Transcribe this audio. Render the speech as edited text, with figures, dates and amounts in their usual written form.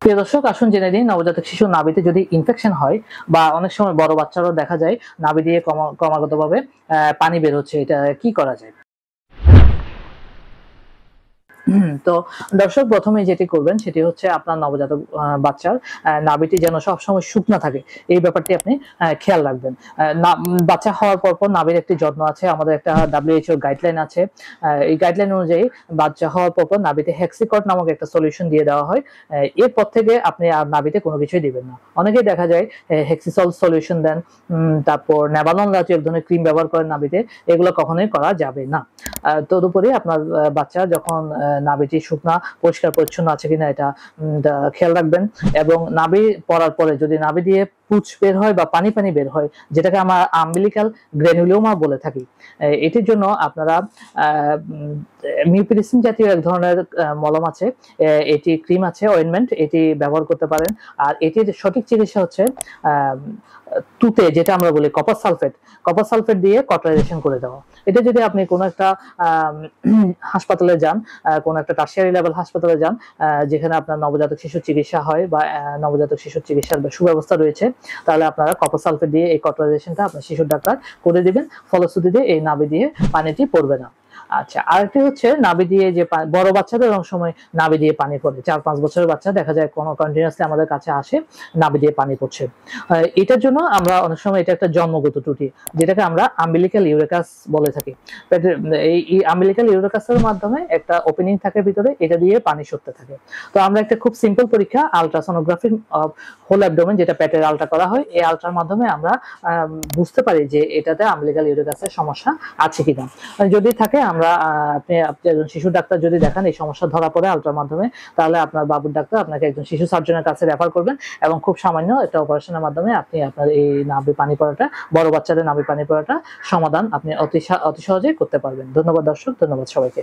প্রিয় দর্শক, আসুন জেনে নিন নবজাতক শিশুর নাভিতে যদি ইনফেকশন হয় বা অনেক সময় বড় বাচ্চারাও দেখা যায় নাভি দিয়ে ক্রমাগতভাবে পানি বের হচ্ছে, এটা কি করা যায়। তো দর্শক, প্রথমে যেটি করবেন সেটি হচ্ছে আপনার নবজাতক বাচ্চার নাভিটি যেন সবসময় শুকনা থাকে, এই ব্যাপারটি আপনি খেয়াল রাখবেন। বাচ্চা হওয়ার পর নাভির একটি যত্ন আছে, আমাদের একটা WHO গাইডলাইন আছে। এই গাইডলাইন অনুযায়ী বাচ্চা হওয়ার পর নাভিতে হেক্সিকট নামক একটা সলিউশন দিয়ে দেওয়া হয়। এরপর থেকে আপনি আর নাভিতে কোনো কিছুই দিবেন না। অনেকেই দেখা যায় হেক্সিসল সলিউশন দেন, তারপর নেভালন জাতীয় এক ধরনের ক্রিম ব্যবহার করেন নাভিতে, এগুলো কখনোই করা যাবে না। তদুপরি আপনার বাচ্চা যখন নাভিটি শুকনা পরিষ্কার পরিচ্ছন্ন আছে কিনা এটা খেয়াল রাখবেন। এবং নাভি পড়ার পরে যদি নাভি দিয়ে পুঁজ বের হয় বা পানি পানি বের হয়, যেটাকে আমরা আম্বিলিকাল গ্র্যানুলোমা বলে থাকি, এটির জন্য আপনারা মিউপিরিসিন জাতীয় এক ধরনের মলম আছে, এটি ক্রিম আছে, অয়েন্টমেন্ট, এটি ব্যবহার করতে পারেন। আর এটির সঠিক চিকিৎসা হচ্ছে তুতে, যেটা আমরা বলি কপার সালফেট দিয়ে কটরাইজেশন করে দেওয়া। এটা যদি আপনি কোনো একটা হাসপাতালে যান, কোনো একটা টারশিয়ারি লেভেল হাসপাতালে যান, যেখানে আপনার নবজাতক শিশুর চিকিৎসা হয় বা নবজাতক শিশুর চিকিৎসার সুব্যবস্থা রয়েছে, তাহলে আপনারা কপার সালফেট দিয়ে এই কটরাইজেশনটা আপনার শিশুর ডাক্তার করে দিবেন। ফলশ্রুতিতে এই নাভি দিয়ে পানিটি পড়বে না। আচ্ছা, আরেকটি হচ্ছে নাভি দিয়ে যে বড় বাচ্চাদের অনেক সময় নাভি দিয়ে পানি পড়ে, 4-5 বছরের বাচ্চা দেখা যায় কোনো কন্টিনিউয়াসলি আমাদের কাছে আসে, নাভি দিয়ে পানি পড়ছে। এটার জন্য আমরা অনেক সময় এটা একটা জন্মগত ত্রুটি, যেটাকে আমরা আম্বিলিকাল ইউরেকাস বলে থাকি। এই আম্বিলিকাল ইউরেকাসের মাধ্যমে একটা ওপেনিং থাকে ভিতরে, এটা দিয়ে পানি সরতে থাকে। তো আমরা একটা খুব সিম্পল পরীক্ষা, আলট্রাসোনোগ্রাফি হোল অ্যাবডোমেন, যেটা পেটের আলট্রা করা হয়, এই আলট্রার মাধ্যমে আমরা বুঝতে পারি যে এটাতে আম্বিলিকাল ইউরেকাসের সমস্যা আছে কিনা। যদি থাকে, আমরা আপনি একজন শিশু ডাক্তার যদি দেখান এই সমস্যা ধরা পড়ে আলট্রার মাধ্যমে, তাহলে আপনার বাবুর ডাক্তার আপনাকে একজন শিশু সার্জনের কাছে রেফার করবেন এবং খুব সামান্য একটা অপারেশনের মাধ্যমে আপনি আপনার এই নাভি পানি পড়াটা, বড় বাচ্চাদের নাভি পানি পড়াটা সমাধান আপনি অতি সহজেই করতে পারবেন। ধন্যবাদ দর্শক, ধন্যবাদ সবাইকে।